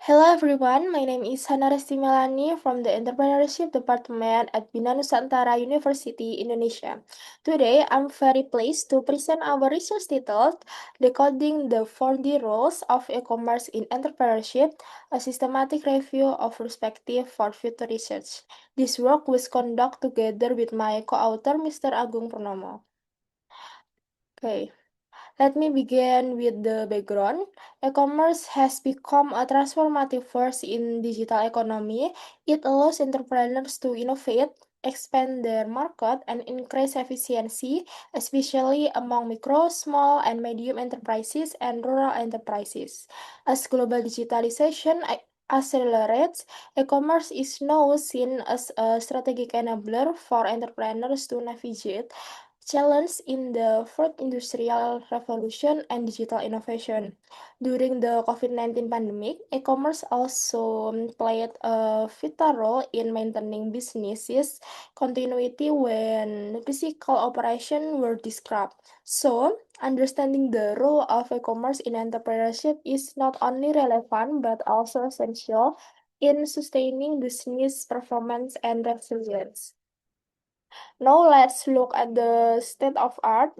Hello everyone, my name is Hana Resti Melani from the Entrepreneurship Department at Bina Nusantara University, Indonesia. Today, I'm very pleased to present our research titled Decoding the 4D Roles of E-commerce in Entrepreneurship, a systematic review of perspective for future research. This work was conducted together with my co-author, Mr. Agung Purnomo. Okay. Let me begin with the background. E-commerce has become a transformative force in digital economy. It allows entrepreneurs to innovate, expand their market, and increase efficiency, especially among micro, small, and medium enterprises and rural enterprises. As global digitalization accelerates, e-commerce is now seen as a strategic enabler for entrepreneurs to navigate challenge in the fourth industrial revolution and digital innovation. During the COVID-19 pandemic, e-commerce also played a vital role in maintaining businesses continuity when physical operations were disrupted. So, understanding the role of e-commerce in entrepreneurship is not only relevant but also essential in sustaining business performance and resilience. Now let's look at the state of art.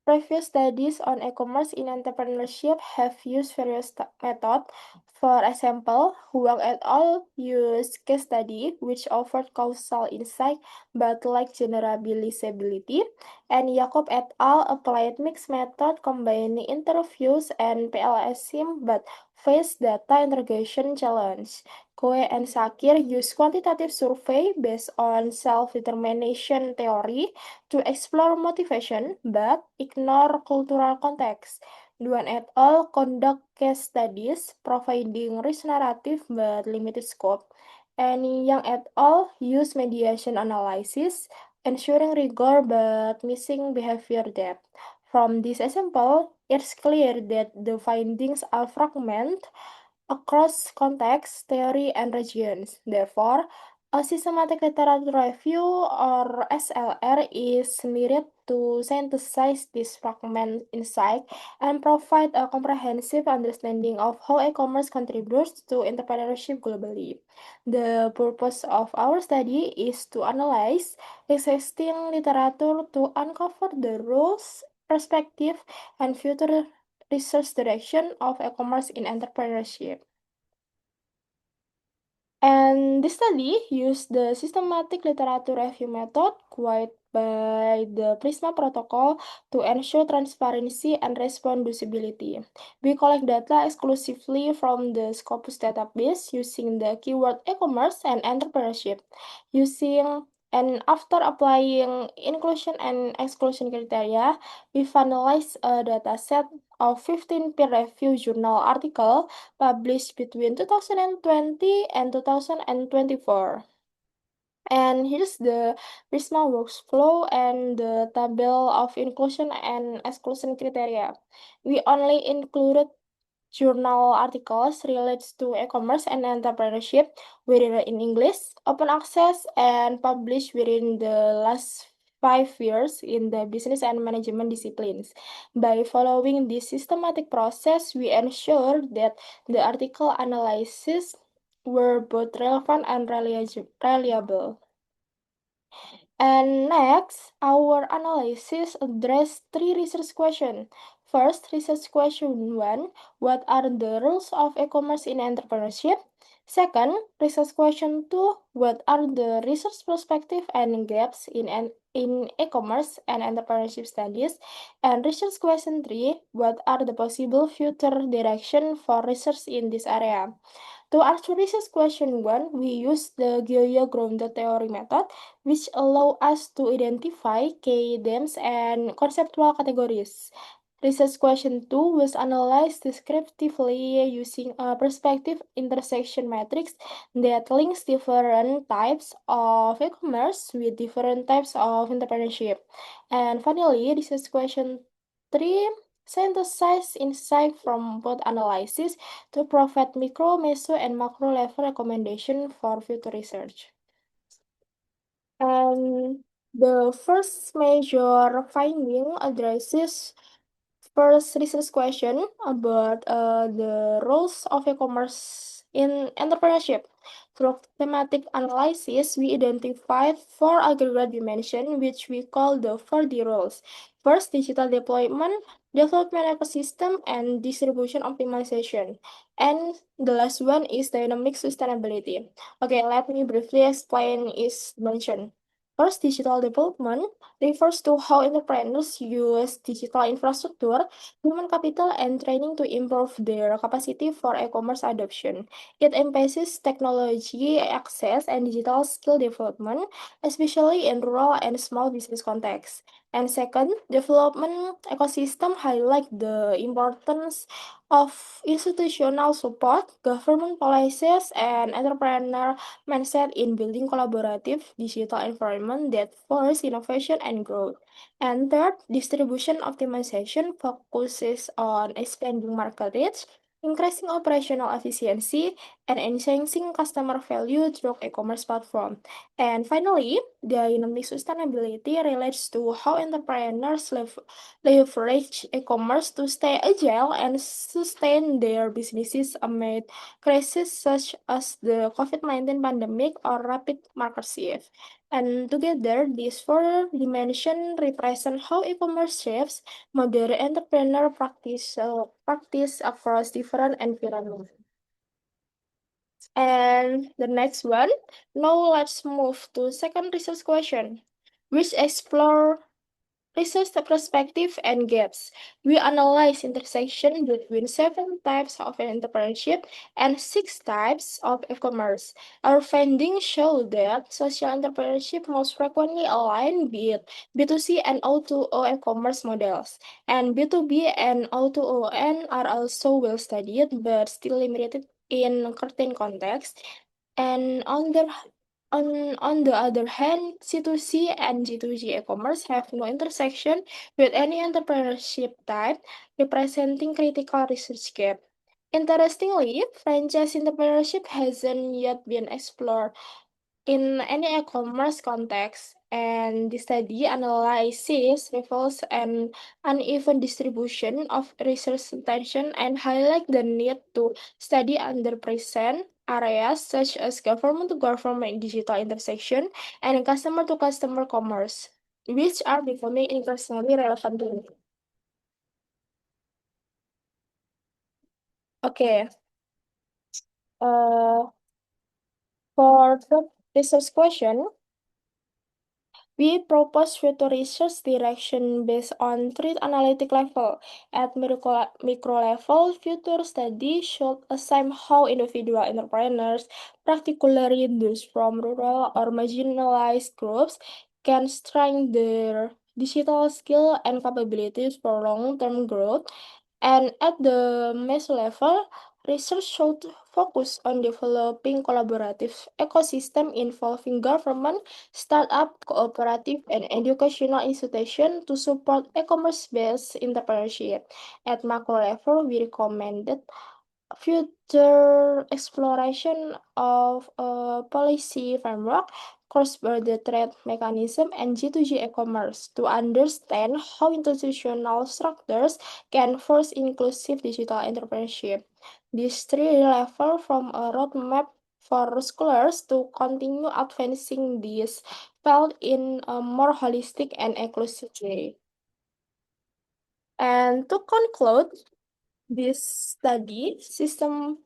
Previous studies on e-commerce in entrepreneurship have used various methods. For example, Huang et al. Used case study, which offered causal insight but lacked generalizability, and Jacob et al. Applied mixed method combining interviews and PLS sim but faced data interrogation challenge. Koe and Sakir used quantitative survey based on self-determination theory to explore motivation but ignore cultural context. Duan et al. Conduct case studies providing rich narrative but limited scope. And Yang et al. Use mediation analysis, ensuring rigor but missing behavior depth. From this example, it's clear that the findings are fragmented across contexts, theory, and regions. Therefore, a systematic literature review or SLR is needed to synthesize this fragment insight and provide a comprehensive understanding of how e-commerce contributes to entrepreneurship globally. The purpose of our study is to analyze existing literature to uncover the roles, perspective, and future research direction of e-commerce in entrepreneurship. And this study used the systematic literature review method quite by the Prisma protocol to ensure transparency and responsibility. We collect data exclusively from the Scopus database using the keyword e-commerce and entrepreneurship. And after applying inclusion and exclusion criteria, we finalized a dataset of 15 peer-reviewed journal articles published between 2020 and 2024. And here's the Prisma workflow and the table of inclusion and exclusion criteria. We only included journal articles related to e-commerce and entrepreneurship written in English, open access, and published within the last 5 years in the business and management disciplines. By following this systematic process, we ensure that the article analysis were both relevant and reliable. And next, our analysis addressed three research questions. First, research question 1, what are the rules of e-commerce in entrepreneurship? Second, research question 2, what are the research perspective and gaps in e-commerce and entrepreneurship studies? And research question 3, what are the possible future direction for research in this area? To answer research question 1, we use the Gioia-Grounded theory method, which allow us to identify key themes and conceptual categories. Research question 2 was analyzed descriptively using a perspective intersection matrix that links different types of e-commerce with different types of entrepreneurship. And finally, research question 3 synthesize insight from both analysis to provide micro, meso, and macro level recommendation for future research. And the first major finding addresses first research question about the roles of e-commerce in entrepreneurship. Through thematic analysis, we identified four aggregate dimensions, which we call the 4D roles. First, digital deployment, development ecosystem, and distribution optimization. And the last one is dynamic sustainability. Okay, let me briefly explain each dimension. First, digital development refers to how entrepreneurs use digital infrastructure, human capital, and training to improve their capacity for e-commerce adoption. It emphasizes technology access and digital skill development, especially in rural and small business contexts. And second, development ecosystem highlight the importance of institutional support, government policies, and entrepreneur mindset in building collaborative digital environment that force innovation and growth. And third, distribution optimization focuses on expanding market reach, increasing operational efficiency, and enhancing customer value through e-commerce platform. And finally, dynamic sustainability relates to how entrepreneurs leverage e-commerce to stay agile and sustain their businesses amid crises such as the COVID-19 pandemic or rapid market shift. And together, these four dimensions represent how e-commerce shapes modern entrepreneur practice across different environments. And the next one, now let's move to second research question, which explore research perspective and gaps. We analyze intersection between seven types of entrepreneurship and six types of e-commerce. Our findings show that social entrepreneurship most frequently align with B2C and O2O e-commerce models, and B2B and O2ON are also well studied but still limited in certain contexts. And on the other hand, C2C and G2G e-commerce have no intersection with any entrepreneurship type, representing critical research gap. Interestingly, franchise entrepreneurship hasn't yet been explored in any e-commerce context, and the study analysis reveals an uneven distribution of research attention and highlight the need to study underrepresented areas such as government-to-government digital intersection and customer-to-customer commerce, which are becoming increasingly relevant today. Okay, uh, for the research question, we propose future research direction based on three analytic level. At micro level, future study should assign how individual entrepreneurs, particularly those from rural or marginalized groups, can strengthen their digital skill and capabilities for long-term growth. And at the meso level, research should focus on developing collaborative ecosystem involving government, startup, cooperative, and educational institutions to support e-commerce-based entrepreneurship. At macro level, we recommended future exploration of a policy framework, cross-border trade mechanism, and G2G e-commerce to understand how institutional structures can force inclusive digital entrepreneurship. These three level from a roadmap for scholars to continue advancing this field in a more holistic and inclusive way. And to conclude, this study system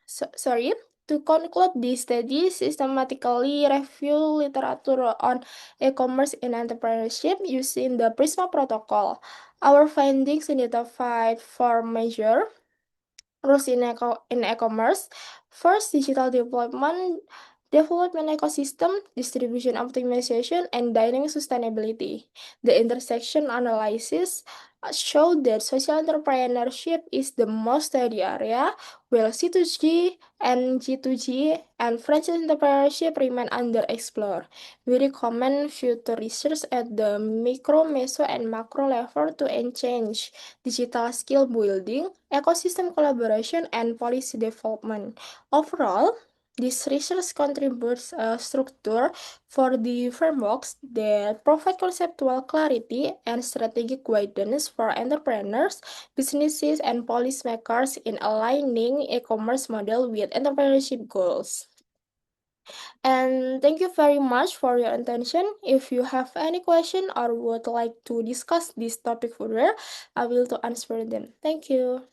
sorry, to conclude, this study systematically review literature on e-commerce and entrepreneurship using the Prisma protocol. Our findings identified four major rules in e-commerce. First, digital development ecosystem, distribution optimization, and dynamic sustainability. The intersection analysis showed that social entrepreneurship is the most studied area, while C2G and G2G and franchise entrepreneurship remain underexplored. We recommend future research at the micro, meso, and macro level to enhance digital skill building, ecosystem collaboration, and policy development. Overall, This research contributes a structure for the frameworks that provide conceptual clarity and strategic guidance for entrepreneurs, businesses, and policymakers in aligning e-commerce model with entrepreneurship goals. And thank you very much for your attention. If you have any question or would like to discuss this topic further, I will to answer them. Thank you.